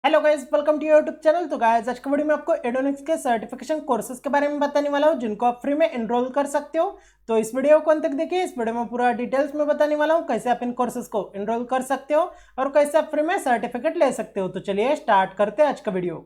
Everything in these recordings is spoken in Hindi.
Hello guys, welcome to your YouTube channel. तो गाइस, आज की वीडियो में आपको एडोनिक्स के सर्टिफिकेशन कोर्सेज के बारे में बताने वाला हूं, जिनको आप फ्री में एनरोल कर सकते हो। तो इस वीडियो को अंत तक देखिए। इस वीडियो में पूरा डिटेल्स में बताने वाला हूं कैसे आप इन कोर्सेज को एनरोल कर सकते हो और कैसे आप फ्री में सर्टिफिकेट ले सकते हो। तो चलिए स्टार्ट करते हैं आज का वीडियो।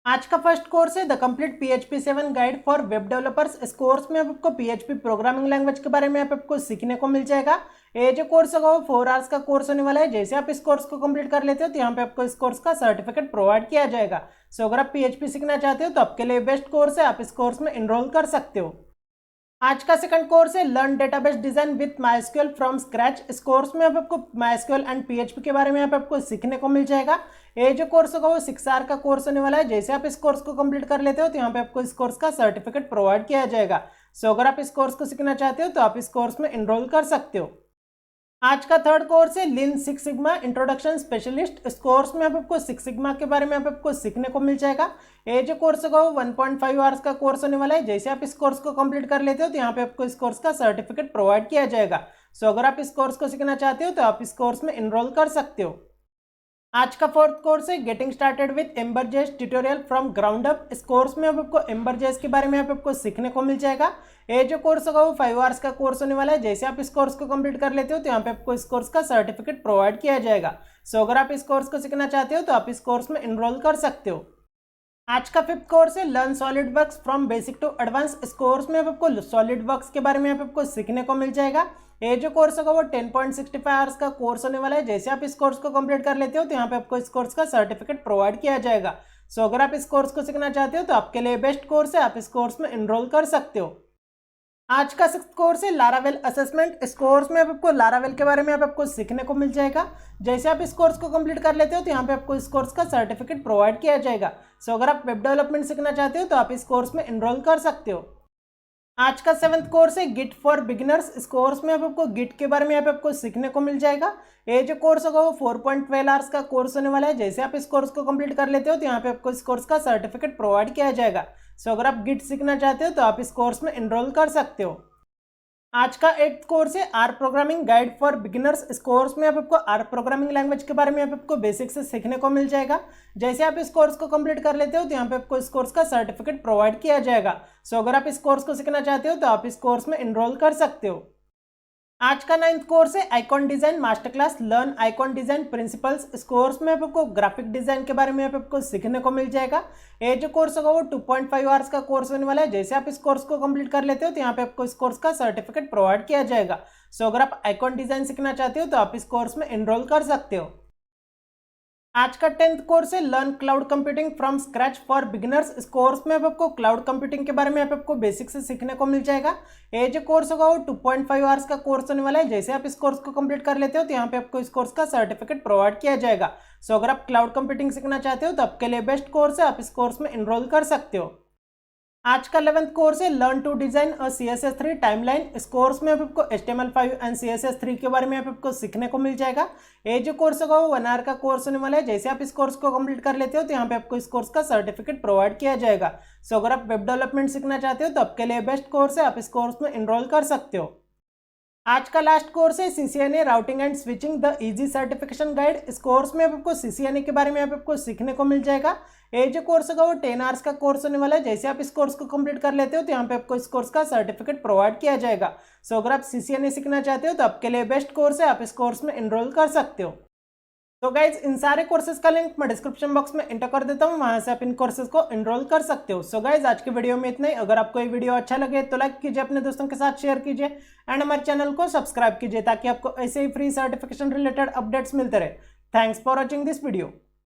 आज का फर्स्ट कोर्स है the complete PHP 7 guide for web developers. इस कोर्स में आपको PHP प्रोग्रामिंग लैंग्वेज के बारे में आपको सीखने को मिल जाएगा। ये जो कोर्स होगा वो 4 आवर्स का कोर्स होने वाला है। जैसे आप इस कोर्स को कंप्लीट कर लेते हो तो यहाँ पे आपको इस कोर्स का सर्टिफिकेट प्रोवाइड किया जाएगा। सो अगर आप PHP सीखना चाहते हो तो आपके लिए बेस्ट कोर्स है, आप इस कोर्स में एनरोल कर सकते हो। आज का सेकंड कोर्स है learn database design with MySQL from scratch. इस कोर्स में आपको MySQL एंड PHP के बारे में आपको सीखने को मिल जाएगा। ये जो कोर्स होगा वो 6 आवर का कोर्स होने वाला है। जैसे आप इस कोर्स को कंप्लीट कर लेते हो तो यहाँ पे आपको इस कोर्स का सर्टिफिकेट प्रोवाइड किया जाएगा। सो अगर आप इस कोर्स को सीखना चाहते हो तो आप इस कोर्स में एनरोल कर सकते हो। आज का थर्ड कोर्स है lean six sigma introduction specialist. इस कोर्स में आपको सिक्स सिग्मा के बारे में आपको सीखने को मिल जाएगा। ये जो कोर्स होगा वो 1.5 आवर्स का कोर्स होने वाला है। जैसे आप इस कोर्स को कंप्लीट कर लेते हो तो यहाँ पे आपको इस कोर्स का सर्टिफिकेट प्रोवाइड किया जाएगा। सो अगर आप इस कोर्स को सीखना चाहते हो तो आप इस कोर्स में एनरोल कर सकते हो। आज का फोर्थ कोर्स है getting started with एम्बर्स tutorial from ground up. इस कोर्स में आपको एम्बर्स के बारे में आपको सीखने को मिल जाएगा। ये जो कोर्स होगा वो 5 आवर्स का कोर्स होने वाला है। जैसे आप इस कोर्स को कंप्लीट कर लेते हो तो यहाँ पे आपको इस कोर्स का सर्टिफिकेट प्रोवाइड किया जाएगा। सो अगर आप इस कोर्स को सीखना चाहते हो तो आप इस कोर्स में एनरोल कर सकते हो। आज का फिफ्थ कोर्स है learn solid works from basic to advance. इस कोर्स में आपको सॉलिड वर्क्स के बारे में आपको सीखने को मिल जाएगा। ये जो कोर्स होगा वो 10.65 आवर्स का कोर्स होने वाला है। जैसे आप इस कोर्स को कंप्लीट कर लेते हो तो यहाँ पे आपको इस कोर्स का सर्टिफिकेट प्रोवाइड किया जाएगा। सो अगर आप इस कोर्स को सीखना चाहते हो तो आपके लिए बेस्ट कोर्स है, आप इस कोर्स में एनरोल कर सकते हो। आज का सिक्स्थ कोर्स है लारावेल असेसमेंट। इस कोर्स में आपको लारावेल के बारे में आपको सीखने को मिल जाएगा। जैसे आप इस कोर्स को कंप्लीट कर लेते हो तो यहाँ पे आपको इस कोर्स का सर्टिफिकेट प्रोवाइड किया जाएगा। सो अगर आप वेब डेवलपमेंट सीखना चाहते हो तो आप इस कोर्स में एनरोल कर सकते हो। आज का सेवंथ कोर्स है गिट फॉर बिगिनर्स। इस कोर्स में आपको गिट के बारे में आपको सीखने को मिल जाएगा। ये जो कोर्स होगा वो 4.12 आवर्स का कोर्स होने वाला है। जैसे आप इस कोर्स को कंप्लीट कर लेते हो तो यहाँ पे आपको इस कोर्स का सर्टिफिकेट प्रोवाइड किया जाएगा। सो अगर आप गिट सीखना चाहते हो तो आप इस कोर्स में एनरोल कर सकते हो। आज का 8th कोर्स है R programming guide for beginners. इस कोर्स में आपको आर प्रोग्रामिंग लैंग्वेज के बारे में आपको बेसिक से सीखने को मिल जाएगा। जैसे आप इस कोर्स को कंप्लीट कर लेते हो तो यहाँ पे आपको इस कोर्स का सर्टिफिकेट प्रोवाइड किया जाएगा। सो अगर आप इस कोर्स को सीखना चाहते हो तो आप इस कोर्स में एनरोल कर सकते हो। आज का 9th कोर्स है icon design master class learn icon design principles. इस कोर्स में आपको ग्राफिक डिजाइन के बारे में आपको सीखने को मिल जाएगा। ये जो कोर्स होगा वो 2.5 आवर्स का कोर्स होने वाला है। जैसे आप इस कोर्स को कंप्लीट कर लेते हो तो यहाँ पे आपको इस कोर्स का सर्टिफिकेट प्रोवाइड किया जाएगा। सो अगर आप आइकॉन डिजाइन सीखना चाहते हो तो आप इस कोर्स में एनरोल कर सकते हो। आज का 10th कोर्स है learn cloud computing from scratch for beginners. इस कोर्स में आपको क्लाउड कंप्यूटिंग के बारे में आपको बेसिक से सीखने को मिल जाएगा। ये जो कोर्स होगा वो 2.5 आवर्स का कोर्स होने वाला है। जैसे आप इस कोर्स को कंप्लीट कर लेते हो तो यहाँ पे आपको इस कोर्स का सर्टिफिकेट प्रोवाइड किया जाएगा। सो अगर आप क्लाउड कंप्यूटिंग सीखना चाहते हो तो आपके लिए बेस्ट कोर्स है, आप इस कोर्स में एनरोल कर सकते हो। आज का 11th कोर्स है learn to design a CSS3 timeline. इस कोर्स में आपको HTML5 एंड CSS3 के बारे में आपको सीखने को मिल जाएगा। ये जो कोर्स होगा वो 1 आवर का कोर्स होने वाला है। जैसे आप इस कोर्स को कंप्लीट कर लेते हो तो यहाँ पे आपको इस कोर्स का सर्टिफिकेट प्रोवाइड किया जाएगा। सो अगर आप वेब डेवलपमेंट सीखना चाहते हो तो आपके लिए बेस्ट कोर्स है, आप इस कोर्स में एनरोल कर सकते हो। आज का लास्ट कोर्स है CCNA routing and switching the easy certification guide. इस कोर्स में आपको CCNA के बारे में आपको सीखने को मिल जाएगा। ये जो कोर्स होगा वो 10 आवर्स का कोर्स होने वाला है। जैसे आप इस कोर्स को कंप्लीट कर लेते हो तो यहाँ पे आपको इस कोर्स का सर्टिफिकेट प्रोवाइड किया जाएगा। सो अगर आप CCNA सीखना चाहते हो तो आपके लिए बेस्ट कोर्स है, आप इस कोर्स में एनरोल कर सकते हो। तो गाइज, इन सारे कोर्सेज का लिंक मैं डिस्क्रिप्शन बॉक्स में एंटर कर देता हूँ, वहां से आप इन कोर्सेज को एनरोल कर सकते हो। सो गाइज, आज की वीडियो में इतना ही। अगर आपको ये वीडियो अच्छा लगे तो लाइक कीजिए, अपने दोस्तों के साथ शेयर कीजिए एंड हमारे चैनल को सब्सक्राइब कीजिए ताकि आपको ऐसे ही फ्री सर्टिफिकेशन रिलेटेड अपडेट्स मिलते रहे। Thanks for watching this video.